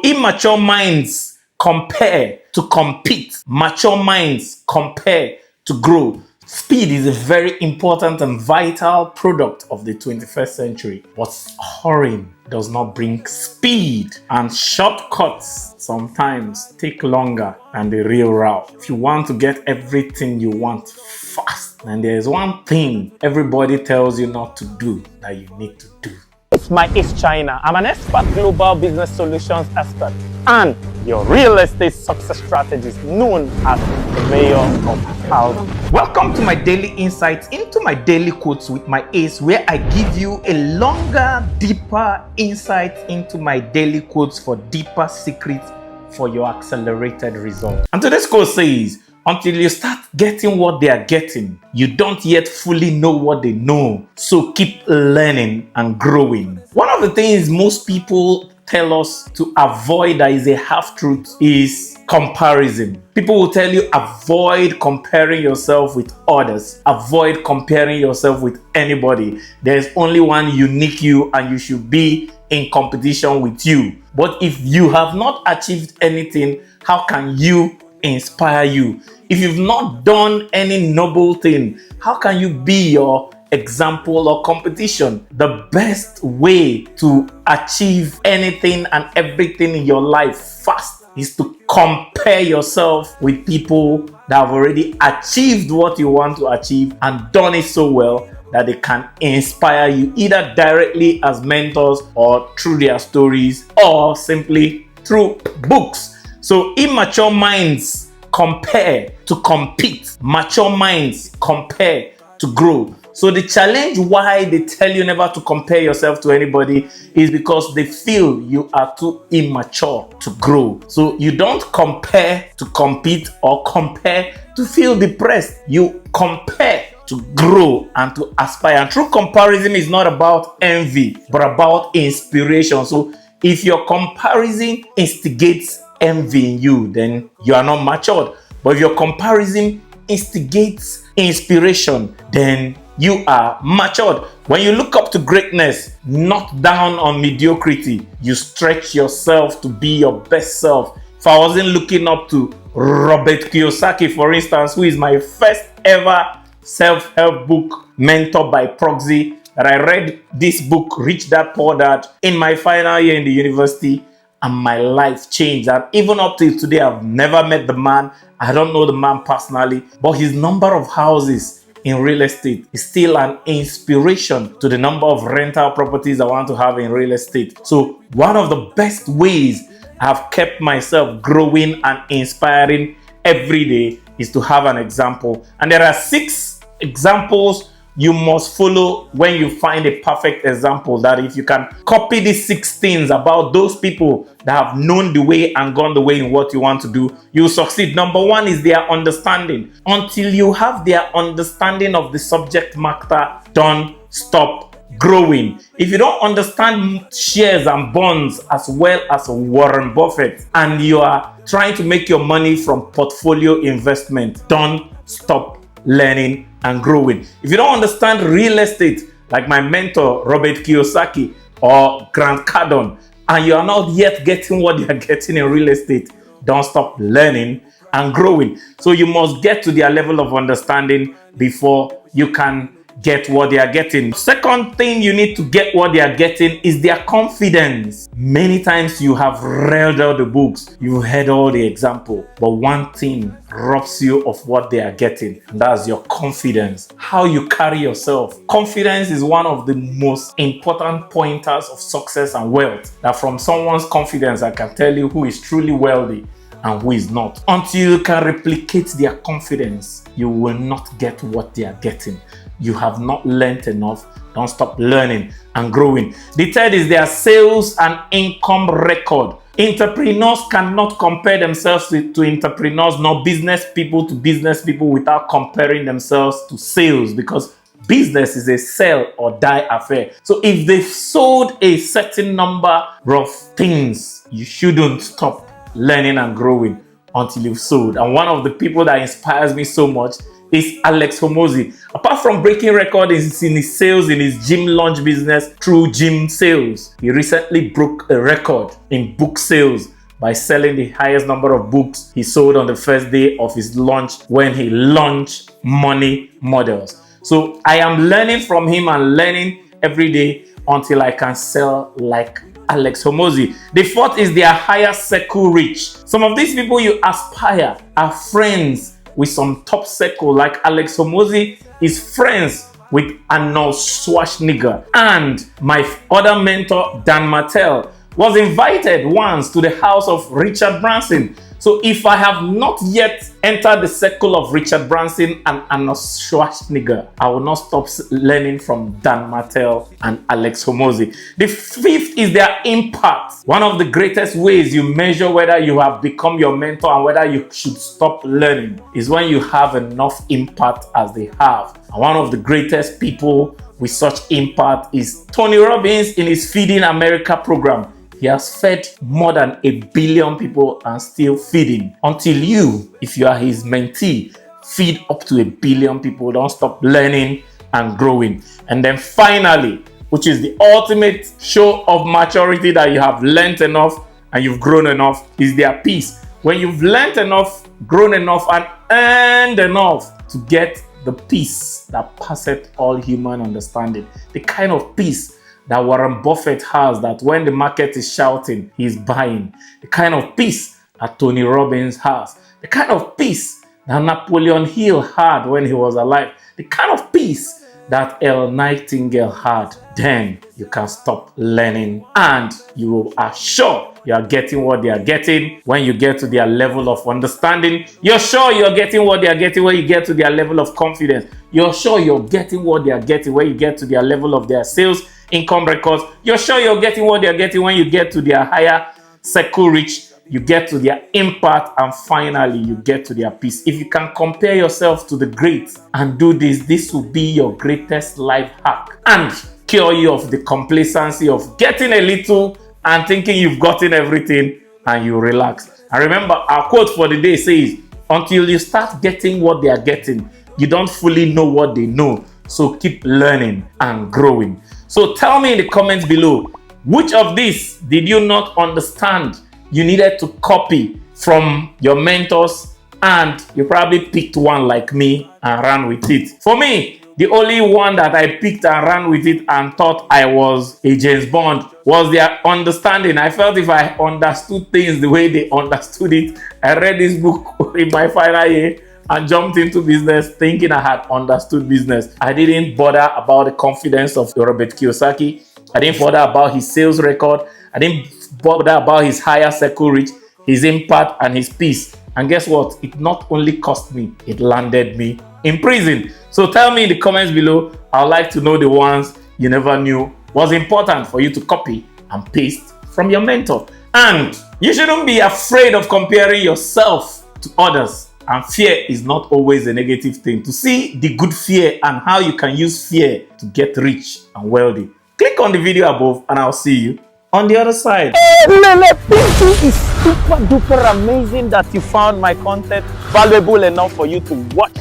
Immature minds compare to compete. Mature minds compare to grow. Speed is a very important and vital product of the 21st century, but hurrying does not bring speed, and shortcuts sometimes take longer than the real route. If you want to get everything you want fast, and there is one thing everybody tells you not to do that you need to do. It's my acechina. I'm an expert global business solutions expert and your real estate success strategist known as the mayor of housing. Welcome to my daily insights into my daily quotes with my ace, where I give you a longer, deeper insight into my daily quotes for deeper secrets for your accelerated result. And today's quote says, until you start getting what they are getting, you don't yet fully know what they know. So keep learning and growing. One of the things most people tell us to avoid that is a half-truth is comparison. People will tell you avoid comparing yourself with others. Avoid comparing yourself with anybody. There's only one unique you and you should be in competition with you. But if you have not achieved anything, how can you inspire you? If you've not done any noble thing, how can you be your example or competition? The best way to achieve anything and everything in your life fast is to compare yourself with people that have already achieved what you want to achieve and done it so well that they can inspire you either directly as mentors or through their stories or simply through books. So immature minds compare to compete. Mature minds compare to grow. So the challenge why they tell you never to compare yourself to anybody is because they feel you are too immature to grow. So you don't compare to compete or compare to feel depressed. You compare to grow and to aspire. And true comparison is not about envy, but about inspiration. So if your comparison instigates envy in you, then you are not matured. But if your comparison instigates inspiration, then you are matured. When you look up to greatness, not down on mediocrity, you stretch yourself to be your best self. If I wasn't looking up to Robert Kiyosaki, for instance, who is my first ever self-help book mentor by proxy, that I read this book, Rich Dad Poor Dad, in my final year in the university, and my life changed. And even up to today, I've never met the man. I don't know the man personally, but his number of houses in real estate is still an inspiration to the number of rental properties I want to have in real estate. So one of the best ways I've kept myself growing and inspiring every day is to have an example. And there are 6 examples you must follow when you find a perfect example, that if you can copy these 6 things about those people that have known the way and gone the way in what you want to do, you'll succeed. Number 1 is their understanding. Until you have their understanding of the subject matter, don't stop growing. If you don't understand shares and bonds as well as Warren Buffett, and you are trying to make your money from portfolio investment, don't stop learning and growing. If you don't understand real estate like my mentor Robert Kiyosaki or Grant Cardone, and you are not yet getting what they are getting in real estate, don't stop learning and growing. So you must get to their level of understanding before you can get what they are getting. Second thing you need to get what they are getting is their confidence. Many times you have read all the books, you've heard all the example, but one thing robs you of what they are getting, and that's your confidence. How you carry yourself. Confidence is one of the most important pointers of success and wealth. That from someone's confidence, I can tell you who is truly wealthy and who is not. Until you can replicate their confidence, you will not get what they are getting. You have not learned enough. Don't stop learning and growing. The third is their sales and income record. Entrepreneurs cannot compare themselves to entrepreneurs, nor business people to business people, without comparing themselves to sales, because business is a sell or die affair. So if they've sold a certain number of things, you shouldn't stop learning and growing until you've sold. And one of the people that inspires me so much is Alex Hormozi. Apart from breaking records in his sales in his gym launch business through gym sales, he recently broke a record in book sales by selling the highest number of books he sold on the first day of his launch when he launched Money Models. So I am learning from him and learning every day until I can sell like Alex Hormozi. The fourth is their higher circle reach. Some of these people you aspire are friends with some top circle, like Alex Hormozi is friends with Arnold Schwarzenegger. And my other mentor, Dan Martell, was invited once to the house of Richard Branson. So if I have not yet entered the circle of Richard Branson and Arnold Schwarzenegger, I will not stop learning from Dan Martell and Alex Hormozi. The fifth is their impact. One of the greatest ways you measure whether you have become your mentor and whether you should stop learning is when you have enough impact as they have. And one of the greatest people with such impact is Tony Robbins in his Feeding America program. He has fed more than 1 billion people and still feeding. Until you, if you are his mentee, feed up to 1 billion people. Don't stop learning and growing. And then finally, which is the ultimate show of maturity, that you have learned enough and you've grown enough, is their peace. When you've learned enough, grown enough, and earned enough to get the peace that passeth all human understanding, the kind of peace that Warren Buffett has, that when the market is shouting, he's buying. The kind of peace that Tony Robbins has. The kind of peace that Napoleon Hill had when he was alive. The kind of peace that Elle Nightingale had. Then you can stop learning and you are sure you are getting what they are getting when you get to their level of understanding. You're sure you're getting what they are getting when you get to their level of confidence. You're sure you're getting what they are getting when you get to their level of their sales income records. You're sure you're getting what they're getting when you get to their higher circle reach, you get to their impact, and finally you get to their peace. If you can compare yourself to the greats and do this, this will be your greatest life hack and cure you of the complacency of getting a little and thinking you've gotten everything and you relax. And remember, our quote for the day says, until you start getting what they are getting, you don't fully know what they know. So keep learning and growing. So tell me in the comments below, which of these did you not understand you needed to copy from your mentors, and you probably picked one like me and ran with it. For me, the only one that I picked and ran with it and thought I was a James Bond was their understanding. I felt if I understood things the way they understood it, I read this book in my final year and jumped into business thinking I had understood business. I didn't bother about the confidence of Robert Kiyosaki. I didn't bother about his sales record. I didn't bother about his higher circle reach, his impact, and his peace. And guess what? It not only cost me, it landed me in prison. So tell me in the comments below. I'd like to know the ones you never knew was important for you to copy and paste from your mentor. And you shouldn't be afraid of comparing yourself to others. And fear is not always a negative thing. To see the good fear and how you can use fear to get rich and wealthy, click on the video above and I'll see you on the other side. Hey, Lele, thank you. It's super duper amazing that you found my content valuable enough for you to watch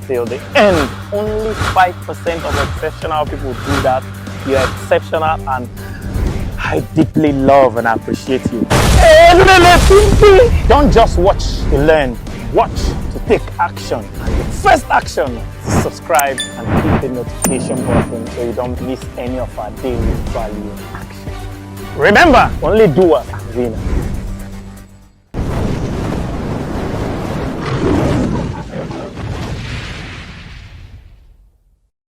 till the end. Only 5% of exceptional people do that. You're exceptional and I deeply love and appreciate you. Hey, Lele, thank you. Don't just watch to learn. Watch to take action. And the first action is subscribe and hit the notification button so you don't miss any of our daily value action. Remember, only doers are winners.